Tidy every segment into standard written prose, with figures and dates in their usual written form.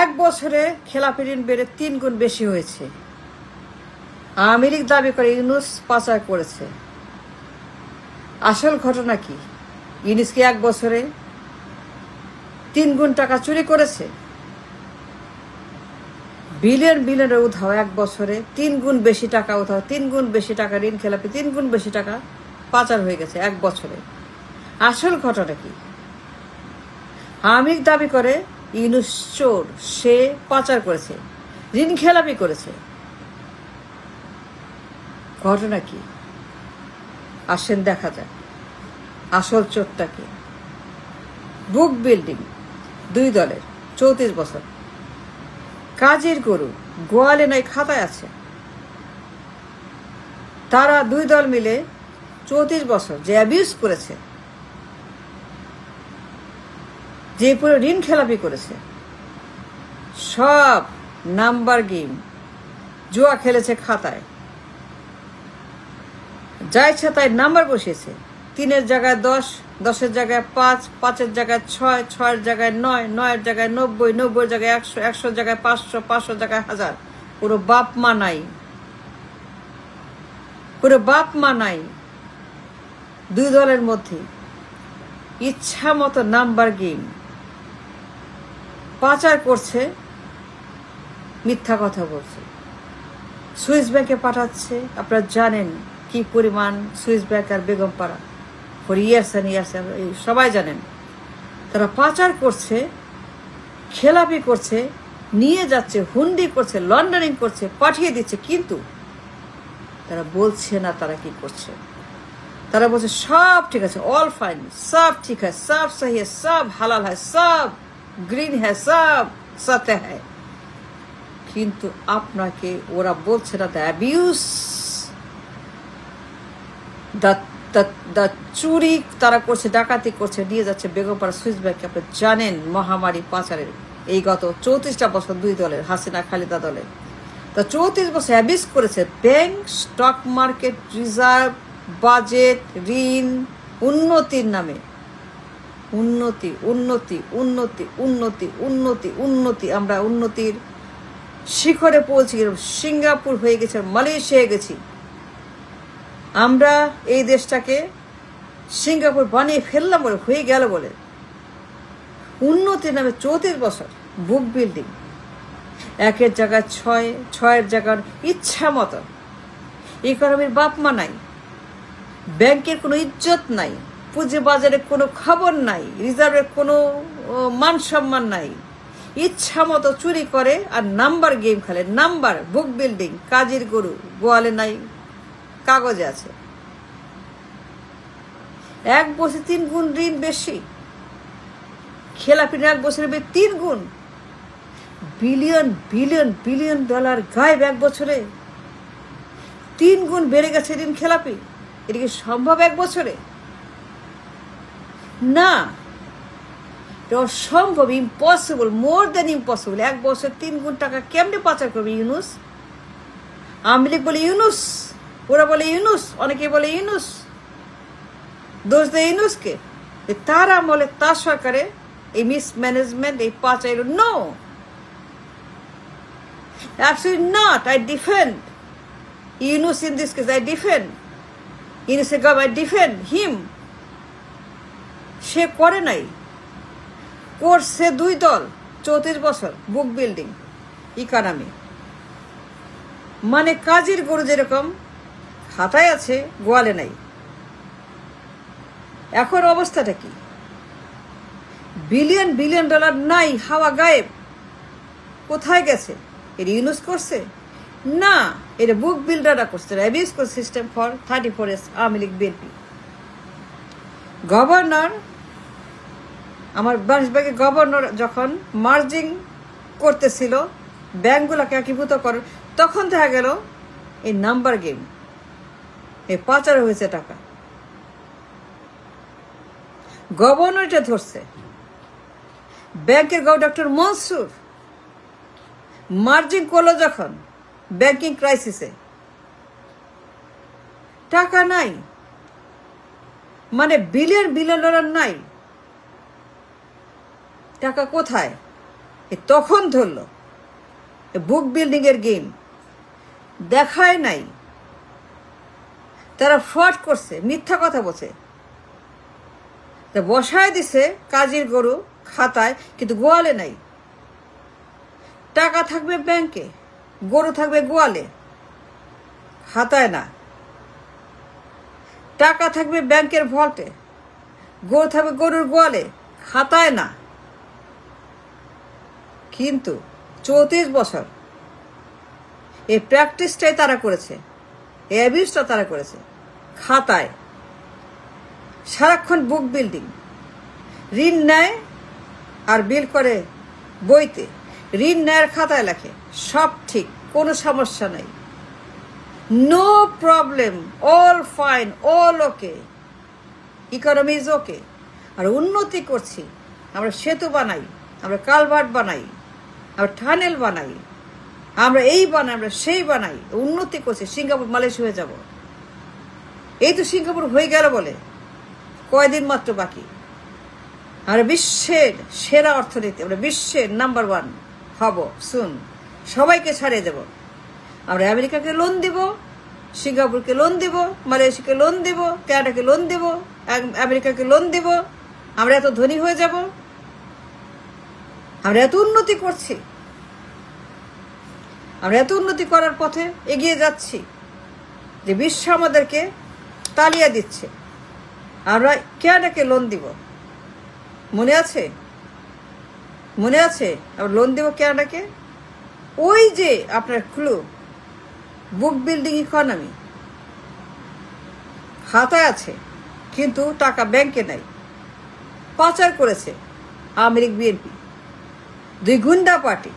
এক বছরে খেলাপি ঋণ বেড়ে 3 গুণ বেশি হয়েছে। আওয়ামী লীগ দাবি করে ইউনূস পাচার করেছে। আসল ঘটনা কি? ইউনূস কি এক বছরে 3 গুণ টাকা চুরি করেছে? বিলিয়ন বিলিয়নের উধাও এক বছরে 3 গুণ বেশি টাকা উধাও, 3 গুণ বেশি টাকা ঋণ খেলাপি, 3 গুণ বেশি টাকা পাচার হয়ে গেছে এক বছরে। আসল ঘটনা কি? আওয়ামী লীগ দাবি করে ইউনূস চোর, সে পাচার করেছে, ঋণ খেলাপি করেছে। ঘটনা কি? আসেন দেখা যায় আসল চোরটা কি। বুক বিল্ডিং 2 দলের 34 বছর, কাজের গরু গোয়ালে নাই খাতায় আছে। তারা 2 দল মিলে 34 বছর যে অ্যাবিউজ করেছে, যে পুরো ঋণ খেলাপি করেছে, সব নাম্বার গেম, জুয়া খেলেছে খাতায়, যা ইচ্ছা তাই নাম্বার বসিয়েছে। 3-এর জায়গায় 10, 10-এর জায়গায় 5, 5-এর জায়গায় 6, 6-এর জায়গায় 9, 9-এর জায়গায় 90, 90-এর জায়গায় 100, 100-এর জায়গায় 500, 500-এর জায়গায় 1000। পুরো বাপ মা নাই, পুরো বাপ মা নাই 2 দলের মধ্যে। ইচ্ছা মতো নাম্বার গেম, পাচার করছে, মিথ্যা কথা বলছে, সুইস ব্যাংকে পাঠাচ্ছে। আপনারা জানেন কি পরিমাণ সুইস ব্যাংক আর Begumpara for years and years, সবাই জানেন। তারা পাচার করছে, খেলাপি করছে, নিয়ে যাচ্ছে, হুন্ডি করছে, লন্ডারিং করছে, পাঠিয়ে দিচ্ছে। কিন্তু তারা বলছে না তারা কি করছে। তারা বলছে সব ঠিক আছে, অল ফাইন, সব ঠিক আছে, সব সহি है, সব হালাল है, সব গ্রিন है, সব সত্য है। কিন্তু আপনাকে ওরা বলছে না দ্য অ্যাবিউজ, দ্য চুরি তারা করছে, ডাকাতি করছে, নিয়ে যাচ্ছে বেগমপাড়া সুইস ব্যাংকে। আপনি জানেন মহামারী পাচারের এই গত 34টা বছর 2 দলের, হাসিনা খালেদা দলের, তা 34 বছর অ্যাবিউজ করেছে bank, stock market, reserve, budget, ঋণ, উন্নতির নামে। উন্নতি উন্নতি উন্নতি উন্নতি উন্নতি উন্নতি, আমরা উন্নতির শিখরে পৌঁছে গেলাম, সিঙ্গাপুর হয়ে গেছে, মালয়েশিয়া হয়ে গেছি। আমরা এই দেশটাকে সিঙ্গাপুর বানিয়ে ফেললাম বলে, হয়ে গেল বলে। উন্নতির নামে 34 বছর বুক বিল্ডিং, 1-এর জায়গায় 6, 6-এর জায়গার ইচ্ছা মতো। ইকোনমির বাপ মা নাই, ব্যাংকের কোনো ইজ্জত নাই, পুঁজি বাজারে কোনো খবর নাই, রিজার্ভের কোনো মান সম্মান নাই। ইচ্ছা মতো চুরি করে আর নাম্বার গেম খেলে। নাম্বার, বুক বিল্ডিং, কাজের গরু গোয়ালে নাই কাগজে আছে। 1 বছরে 3 গুণ ঋণ বেশি, খেলাপি 1 বছরে 3 গুণ। বিলিয়ন বিলিয়ন বিলিয়ন ডলার গায়েব 1 বছরে। 3 গুণ বেড়ে গেছে ঋণ খেলাপি। এটা কি সম্ভব 1 বছরে? না, এটা অসম্ভব, ইম্পসিবল, মোর দেন ইম্পসিবল। 1 বছর 3 গুণ টাকা কেমনে পাচার করবে ইউনূস? আওয়ামী লীগ বলে ইউনূস, ওরা বলে ইউনূস, অনেকে বলে ইউনূস। দোষ দেয় ইউনূসকে, তার আমলে তার সরকারে এই মিসম্যানেজমেন্ট, এই পাচার। No, absolutely not. I defend Yunus in this case. I defend Yunus, I defend him. সে করে নাই, করছে 2 দল 34 বছর বুক বিল্ডিং ইকোনমি। মানে কাজের গরু যেরকম খাতায় আছে, গোয়ালে নাই। এখন অবস্থাটা কি? বিলিয়ন বিলিয়ন ডলার নাই, হাওয়া গায়েব। কোথায় গেছে? এটা ইউনূস করছে না, এটা বুক বিল্ডাররা করছে, অ্যাবিউজ করছে system for 34 years Awami League BNP. Governor, আমার বাংলাদেশ গভর্নর যখন মার্জিং করতেছিল ব্যাংকগুলোকে একীভূত করে, তখন দেখা গেল এই নাম্বার গেম, এই পাচার হয়েছে টাকা। গভর্নর এটা ধরছে। ব্যাংকের ডক্টর মনসুর মার্জিং করলো যখন ব্যাংকিং ক্রাইসিসে, টাকা নাই, মানে বিলিয়ন বিলিয়ন ডলার নাই। টাকা কোথায়? তখন ধরলো বুক বিল্ডিং এর গেম দেখায় নাই, তারা ফ্রড করছে, মিথ্যা কথা বলছে, বসায় দিছে কাজের গরু খাতায়, কিন্তু গোয়ালে নাই। টাকা থাকবে ব্যাংকে, গরু থাকবে গোয়ালে, খাতায় না। টাকা থাকবে ব্যাংকের ভল্টে, গরু থাকবে গরুর গোয়ালে, খাতায় না। কিন্তু 34 বছর এই প্র্যাকটিসটাই তারা করেছে, এই অ্যাবিউজটা তারা করেছে খাতায়। সারাক্ষণ বুক বিল্ডিং, ঋণ নেয় আর বিল করে বইতে, ঋণ নেয় আর খাতায় লেখে, সব ঠিক, কোনো সমস্যা নাই, no problem, all fine, all okay, economy is okay. আর উন্নতি করছি, আমরা সেতু বানাই, আমরা কালভার্ট বানাই, আমরা টানেল বানাই, আমরা এই বানাই, আমরা সেই বানাই, উন্নতি করছি, সিঙ্গাপুর মালয়েশিয়া হয়ে যাব। এই তো সিঙ্গাপুর হয়ে গেল বলে কয়দিন মাত্র বাকি। আমরা বিশ্বের সেরা অর্থনীতি, আমরা বিশ্বের নাম্বার 1 হব শুন, সবাইকে ছাড়িয়ে দেব। আমরা আমেরিকাকে লোন দিব, সিঙ্গাপুরকে লোন দিব, মালয়েশিয়াকে লোন দিব, কানাডাকে লোন দিব, আমেরিকাকে লোন দিব। আমরা এত ধনী হয়ে যাব, আমরা এত উন্নতি করছি, আমরা এত উন্নতি করার পথে এগিয়ে যাচ্ছি যে বিশ্ব আমাদেরকে তালিয়া দিচ্ছে। আমরা কানাডাকে লোন দিব, মনে আছে? মনে আছে আমরা লোন দিব কানাডাকে? ওই যে আপনার ক্লু, বুক বিল্ডিং ইকোনমি, খাতায় আছে কিন্তু টাকা ব্যাংকে নাই। পাচার করেছে আওয়ামী লীগ বিএনপি, 2 গুন্ডা পার্টি,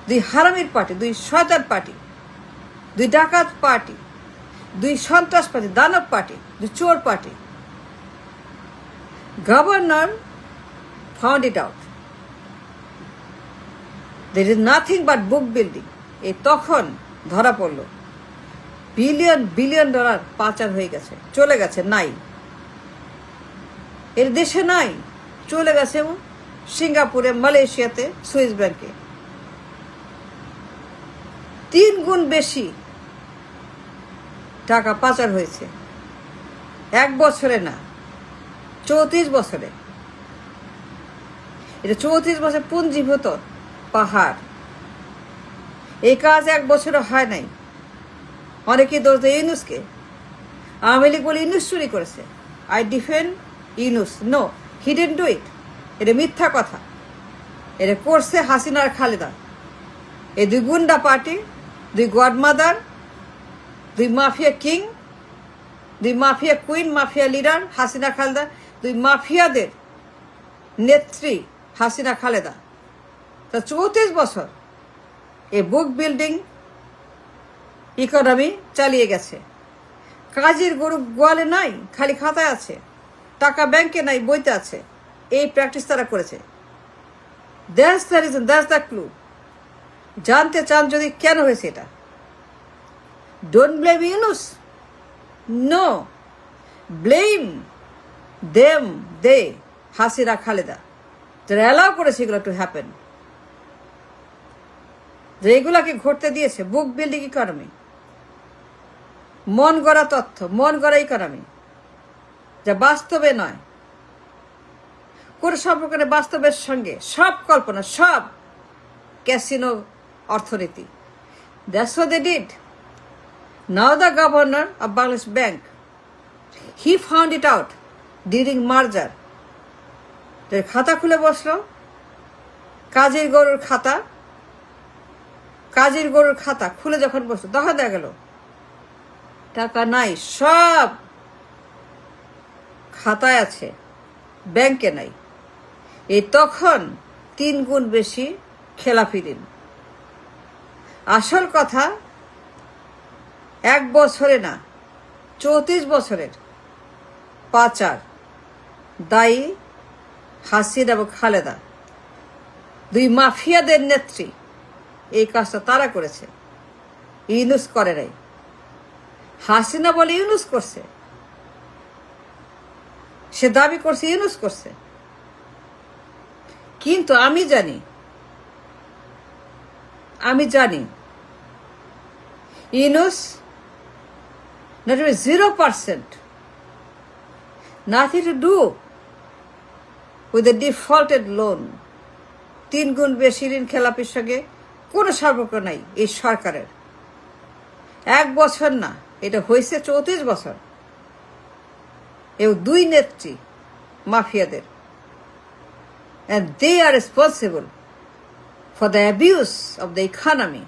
2 হারামির পার্টি, 2 শয়তান পার্টি, 2 ডাকাত পার্টি, 2 সন্ত্রাস পার্টি, দানব পার্টি, 2 চোর party. Governor found it out. There is nothing but book building. এই তখন ধরা পড়লো বিলিয়ন ডলার পাচার হয়ে গেছে, চলে গেছে, নাই, এর দেশে নাই, চলে গেছে সিঙ্গাপুরে, মালয়েশিয়াতে, সুইস ব্যাংকে। 3 গুণ বেশি টাকা পাচার হয়েছে, 1 বছরে না, 34 বছরে। এটা 34 বছর পুঞ্জীভূত পাহাড়। এই কাজ 1 বছরে হয় নাই। অনেকে দোষ দেয় ইউনুসকে। আওয়ামী লীগ বলে ইউনুস চুরি করেছে। I defend Yunus, no, he didn't do it. এটা মিথ্যা কথা। এটা করছে হাসিনা আর খালেদা, এই 2 গুন্ডা party, 2 godmother, 2 mafia king, 2 mafia queen, mafia leader Hasina Khaleda, 2 মাফিয়াদের নেত্রী হাসিনা খালেদা। তা 34 বছর এই বুক বিল্ডিং ইকোনমি চালিয়ে গেছে। কাজের গরু গোয়ালে নাই, খালি খাতায় আছে, টাকা ব্যাংকে নাই, বইতে আছে। এই প্র্যাকটিস তারা করেছে। That's the reason, that's the clue. জানতে চান যদি কেন হয়েছে এটা? Don't blame Yunus, no, blame them, they, Hasina Khaleda, যারা অ্যালাউ করেছে এগুলো টু হ্যাপেন, যে এগুলাকে ঘটতে দিয়েছে। বুক বিল্ডিং ইকোনমি, মন গড়া তথ্য, মন গড়া ইকোনমি, যা বাস্তবে নয়, কোন সম্পর্ক নেই বাস্তবের সঙ্গে, সব কল্পনা, সব ক্যাসিনো অর্থনীতি। That's what they did. Now the governor of Bangladesh Bank, he found it out during merger. খাতা খুলে বসলো, কাজের গরুর খাতা, কাজের গরুর খাতা খুলে যখন বসলো, দেখা দেখা গেল টাকা নাই, সব খাতায় আছে, ব্যাংকে নাই। এই তখন 3 গুণ বেশি খেলাপি ঋণ। আসল কথা 1 বছরে না, 34 বছরের পাচার দায়ী হাসিনা এবং খালেদা, 2 মাফিয়াদের নেত্রী। এই কাজটা তারা করেছে, ইউনুস করে নাই। হাসিনা বলে ইউনুস করছে, সে দাবি করছে ইউনুস করছে। কিন্তু আমি জানি Yunus not even 0%, nothing to do with the defaulted loan. 3 গুণ বেশি ঋণ খেলাপির সঙ্গে কোনো সম্পর্ক নাই এই সরকারের। 1 বছর না, এটা হয়েছে 34 বছর। এও 2 নেত্রী মাফিয়াদের, and they are responsible for the abuse of the economy